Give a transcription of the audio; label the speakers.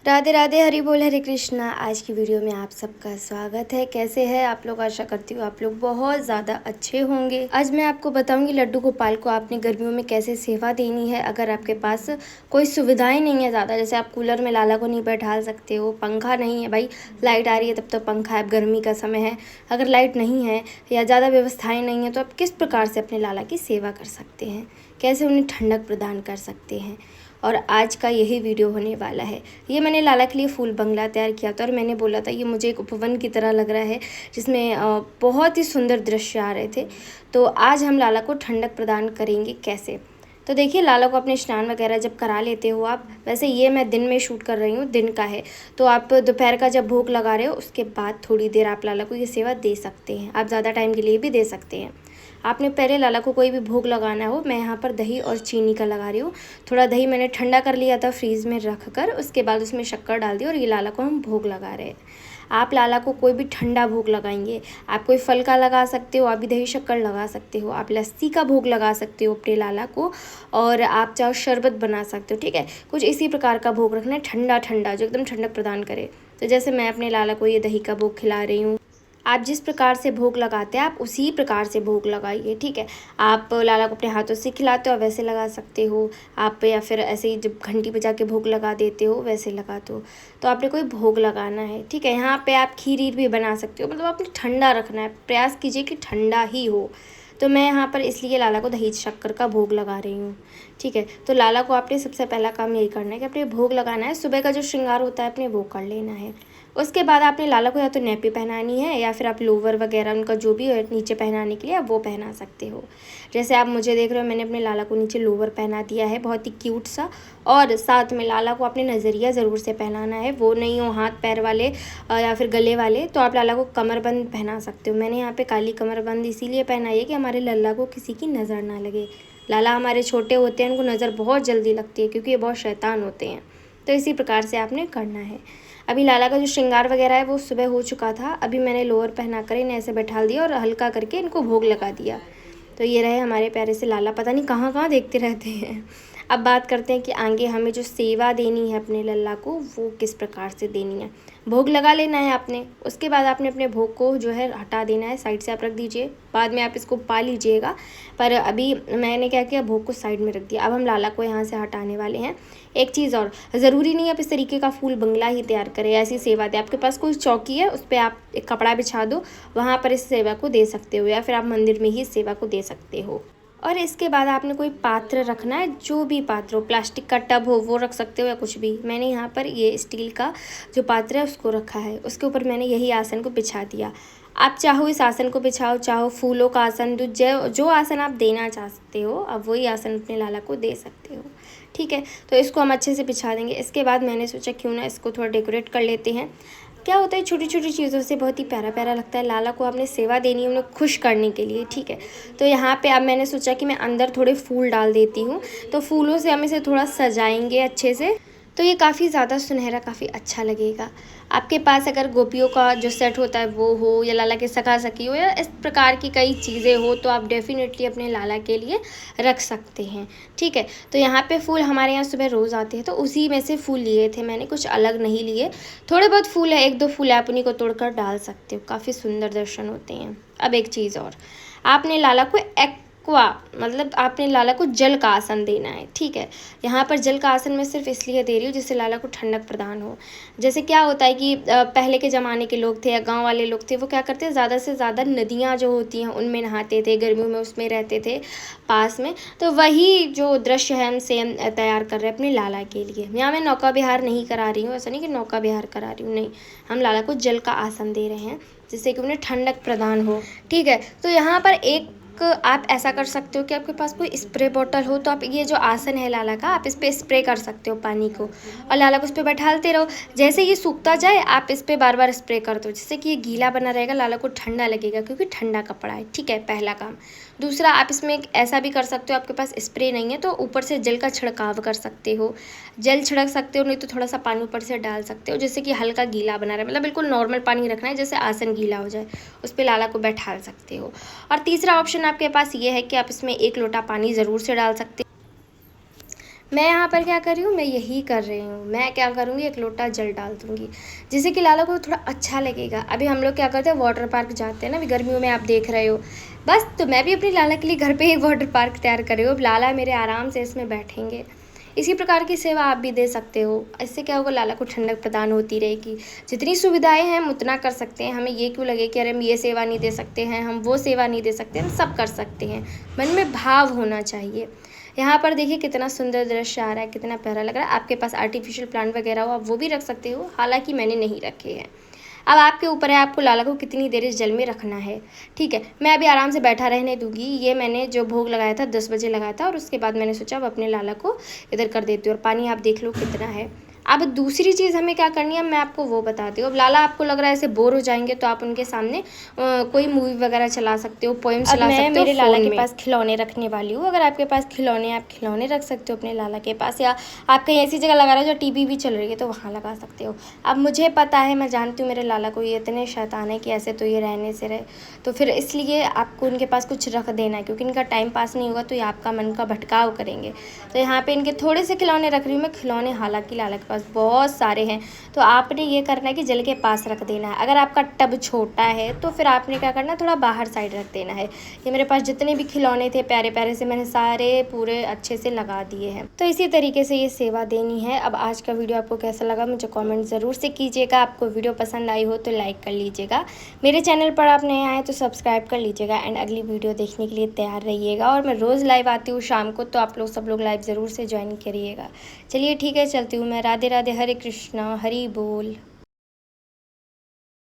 Speaker 1: राधे राधे, हरि बोल, हरे कृष्णा। आज की वीडियो में आप सबका स्वागत है। कैसे हैं आप लोग? आशा करती हूँ आप लोग बहुत ज़्यादा अच्छे होंगे। आज मैं आपको बताऊंगी लड्डू गोपाल को आपने गर्मियों में कैसे सेवा देनी है। अगर आपके पास कोई सुविधाएं नहीं है ज़्यादा, जैसे आप कूलर में लाला को नहीं बैठा सकते हो, पंखा नहीं है, भाई लाइट आ रही है तब तो पंखा है, अब गर्मी का समय है, अगर लाइट नहीं है या ज़्यादा व्यवस्थाएँ नहीं है, तो आप किस प्रकार से अपने लाला की सेवा कर सकते हैं, कैसे उन्हें ठंडक प्रदान कर सकते हैं। और आज का यही वीडियो होने वाला है। ये मैंने लाला के लिए फूल बंगला तैयार किया था और मैंने बोला था ये मुझे एक उपवन की तरह लग रहा है, जिसमें बहुत ही सुंदर दृश्य आ रहे थे। तो आज हम लाला को ठंडक प्रदान करेंगे कैसे। तो देखिए, लाला को अपने स्नान वगैरह जब करा लेते हो आप, वैसे ये मैं दिन में शूट कर रही हूँ, दिन का है, तो आप दोपहर का जब भोग लगा रहे हो उसके बाद थोड़ी देर आप लाला को ये सेवा दे सकते हैं। आप ज़्यादा टाइम के लिए भी दे सकते हैं। आपने पहले लाला को कोई भी भोग लगाना हो, मैं यहाँ पर दही और चीनी का लगा रही हूँ। थोड़ा दही मैंने ठंडा कर लिया था फ्रीज़ में रख कर, उसके बाद उसमें शक्कर डाल दी और ये लाला को हम भोग लगा रहे हैं। आप लाला को कोई भी ठंडा भोग लगाएंगे, आप कोई फल का लगा सकते हो, आप भी दही शक्कर लगा सकते हो, आप लस्सी का भोग लगा सकते हो अपने लाला को, और आप चाहो शरबत बना सकते हो। ठीक है, कुछ इसी प्रकार का भोग रखना है, ठंडा ठंडा जो एकदम ठंडक प्रदान करे। तो जैसे मैं अपने लाला को ये दही का भोग खिला रही हूँ। आप जिस प्रकार से भोग लगाते हैं आप उसी प्रकार से भोग लगाइए। ठीक है, आप लाला को अपने हाथों से खिलाते हो वैसे लगा सकते हो आप, या फिर ऐसे ही जब घंटी बजा के भोग लगा देते हो वैसे लगा दो। तो आपने कोई भोग लगाना है। ठीक है, यहाँ पे आप खीर भी बना सकते हो, मतलब आपने ठंडा रखना है, प्रयास कीजिए कि ठंडा ही हो। तो मैं यहाँ पर इसलिए लाला को दही शक्कर का भोग लगा रही हूँ। ठीक है, तो लाला को आपने सबसे पहला काम यही करना है कि अपने भोग लगाना है। सुबह का जो श्रृंगार होता है अपने वो कर लेना है। उसके बाद आपने लाला को या तो नैपी पहनानी है या फिर आप लोवर वगैरह उनका जो भी है नीचे पहनाने के लिए आप वो पहना सकते हो। जैसे आप मुझे देख रहे हो, मैंने अपने लाला को नीचे लोवर पहना दिया है, बहुत ही क्यूट सा। और साथ में लाला को अपने नज़रिया ज़रूर से पहनाना है, वो नहीं हो हाथ पैर वाले या फिर गले वाले। तो आप लाला को कमरबंद पहना सकते हो। मैंने यहाँ पे काली कमरबंद इसीलिए पहना है कि हमारे लल्ला को किसी की नज़र ना लगे। लाला हमारे छोटे होते हैं, उनको नज़र बहुत जल्दी लगती है क्योंकि ये बहुत शैतान होते हैं। तो इसी प्रकार से आपने करना है। अभी लाला का जो श्रृंगार वगैरह है वो सुबह हो चुका था। अभी मैंने लोअर पहना कर इन्हें ऐसे बैठा दिया और हल्का करके इनको भोग लगा दिया। तो ये रहे हमारे प्यारे से लाला, पता नहीं कहाँ कहाँ देखते रहते हैं। अब बात करते हैं कि आगे हमें जो सेवा देनी है अपने लल्ला को वो किस प्रकार से देनी है। भोग लगा लेना है आपने, उसके बाद आपने अपने भोग को जो है हटा देना है, साइड से आप रख दीजिए, बाद में आप इसको पा लीजिएगा। पर अभी मैंने क्या किया, भोग को साइड में रख दिया। अब हम लाला को यहाँ से हटाने वाले हैं। एक चीज़ और, ज़रूरी नहीं आप इस तरीके का फूल बंगला ही तैयार करें, ऐसी सेवा दें। आपके पास कोई चौकी है उस पर आप एक कपड़ा बिछा दो, वहाँ पर इस सेवा को दे सकते हो, या फिर आप मंदिर में ही इस सेवा को दे सकते हो। और इसके बाद आपने कोई पात्र रखना है, जो भी पात्र हो, प्लास्टिक का टब हो वो रख सकते हो या कुछ भी। मैंने यहाँ पर ये स्टील का जो पात्र है उसको रखा है, उसके ऊपर मैंने यही आसन को बिछा दिया। आप चाहो इस आसन को बिछाओ, चाहो फूलों का आसन, जो आसन आप देना चाहते हो आप वही आसन अपने लाला को दे सकते हो। ठीक है, तो इसको हम अच्छे से बिछा देंगे। इसके बाद मैंने सोचा क्यों ना इसको थोड़ा डेकोरेट कर लेते हैं। क्या होता है, छोटी छोटी चीज़ों से बहुत ही प्यारा प्यारा लगता है। लाला को आपने सेवा देनी है उन्हें खुश करने के लिए। ठीक है, तो यहाँ पे अब मैंने सोचा कि मैं अंदर थोड़े फूल डाल देती हूँ, तो फूलों से हम इसे थोड़ा सजाएंगे अच्छे से, तो ये काफ़ी ज़्यादा सुनहरा, काफ़ी अच्छा लगेगा। आपके पास अगर गोपियों का जो सेट होता है वो हो, या लाला के सखा सखी हो, या इस प्रकार की कई चीज़ें हो, तो आप डेफिनेटली अपने लाला के लिए रख सकते हैं। ठीक है, तो यहाँ पे फूल हमारे यहाँ सुबह रोज़ आते हैं, तो उसी में से फूल लिए थे मैंने, कुछ अलग नहीं लिए। थोड़े बहुत फूल है, एक दो फूल है, आप उन्हीं को तोड़कर डाल सकते हो, काफ़ी सुंदर दर्शन होते हैं। अब एक चीज़ और, आपने लाला को मतलब आपने लाला को जल का आसन देना है। ठीक है, यहाँ पर जल का आसन मैं सिर्फ इसलिए दे रही हूँ जिससे लाला को ठंडक प्रदान हो। जैसे क्या होता है कि पहले के ज़माने के लोग थे या गांव वाले लोग थे, वो क्या करते हैं, ज़्यादा से ज़्यादा नदियाँ जो होती हैं उनमें नहाते थे, गर्मियों में उसमें रहते थे पास में। तो वही जो दृश्य है हम सेम तैयार कर रहे हैं अपने लाला के लिए। यहाँ मैं नौका विहार नहीं करा रही हूँ, ऐसा नहीं कि नौका विहार करा रही हूँ, नहीं, हम लाला को जल का आसन दे रहे हैं जिससे कि उन्हें ठंडक प्रदान हो। ठीक है, तो यहाँ पर एक आप ऐसा कर सकते हो कि आपके पास कोई स्प्रे बॉटल हो, तो आप ये जो आसन है लाला का, आप इस पर स्प्रे कर सकते हो पानी को, और लाला को उस पर बैठाते रहो। जैसे ये सूखता जाए आप इस पर बार बार स्प्रे कर दो, जिससे कि ये गीला बना रहेगा, लाला को ठंडा लगेगा क्योंकि ठंडा कपड़ा है। ठीक है, पहला काम। दूसरा, आप इसमें ऐसा भी कर सकते हो, आपके पास स्प्रे नहीं है तो ऊपर से जल का छिड़काव कर सकते हो, जल छिड़क सकते हो, नहीं तो थोड़ा सा पानी ऊपर से डाल सकते हो, जिससे कि हल्का गीला बना रहे, मतलब बिल्कुल नॉर्मल पानी रखना है, जैसे आसन गीला हो जाए, उस पर लाला को बैठा सकते हो। और तीसरा ऑप्शन आपके पास ये है कि आप इसमें 1 लोटा पानी ज़रूर से डाल सकते हो। मैं यहाँ पर क्या कर रही हूँ, मैं यही कर रही हूँ। मैं क्या करूँगी, एक लोटा जल डाल दूँगी जिससे कि लाला को थोड़ा अच्छा लगेगा। अभी हम लोग क्या करते हैं, वाटर पार्क जाते हैं ना, अभी गर्मियों में आप देख रहे हो। बस तो मैं भी अपनी लाला के लिए घर पे एक वाटर पार्क तैयार कर रही हूँ। अब लाला मेरे आराम से इसमें बैठेंगे। इसी प्रकार की सेवा आप भी दे सकते हो। इससे क्या होगा, लाला को ठंडक प्रदान होती रहेगी। जितनी सुविधाएं हैं हम उतना कर सकते हैं। हमें ये क्यों लगे कि अरे हम ये सेवा नहीं दे सकते हैं, हम वो सेवा नहीं दे सकते, हम सब कर सकते हैं। मन में भाव होना चाहिए। यहाँ पर देखिए कितना सुंदर दृश्य आ रहा है, कितना प्यारा लग रहा है। आपके पास आर्टिफिशियल प्लांट वगैरह हो आप वो भी रख सकते हो, हालांकि मैंने नहीं रखे हैं। अब आपके ऊपर है, आपको लाला को कितनी देर इस जल में रखना है। ठीक है, मैं अभी आराम से बैठा रहने दूंगी। ये मैंने जो भोग लगाया था 10 बजे लगाया था, और उसके बाद मैंने सोचा अब अपने लाला को इधर कर देती हूँ। और पानी आप देख लो कितना है। अब दूसरी चीज़ हमें क्या करनी है, मैं आपको वो बताती हूँ। अब लाला आपको लग रहा है ऐसे बोर हो जाएंगे तो आप उनके सामने कोई मूवी वगैरह चला सकते हो, पोएम्स चला सकते हो। मेरे लाला के पास खिलौने रखने वाली हूँ। अगर आपके पास खिलौने, आप खिलौने रख सकते हो अपने लाला के पास, या आप कहीं ऐसी जगह लगा रहे हो जो टीवी भी चल रही है तो वहाँ लगा सकते हो। अब मुझे पता है, मैं जानती हूँ मेरे लाला को ये इतने शैतान है कि ऐसे तो ये रहने से रहे, तो फिर इसलिए आपको उनके पास कुछ रख देना है, क्योंकि इनका टाइम पास नहीं होगा तो ये आपका मन का भटकाव करेंगे। तो यहाँ पे इनके थोड़े से खिलौने रख रही हूँ मैं। खिलौने हालांकि लाला के पास बहुत सारे हैं, तो आपने ये करना है कि जल के पास रख देना है। अगर आपका टब छोटा है तो फिर आपने क्या करना है, थोड़ा बाहर साइड रख देना है। ये मेरे पास जितने भी खिलौने थे प्यारे प्यारे से, मैंने सारे पूरे अच्छे से लगा दिए हैं। तो इसी तरीके से ये सेवा देनी है। अब आज का वीडियो आपको कैसा लगा मुझे कमेंट ज़रूर से कीजिएगा। आपको वीडियो पसंद आई हो तो लाइक कर लीजिएगा। मेरे चैनल पर आप नए आए तो सब्सक्राइब कर लीजिएगा। एंड अगली वीडियो देखने के लिए तैयार रहिएगा। और मैं रोज़ लाइव आती हूँ शाम को, तो आप लोग सब लोग लाइव ज़रूर से ज्वाइन करिएगा। चलिए ठीक है, चलती हूँ मैं। राधे राधे, हरे कृष्णा, हरि बोल।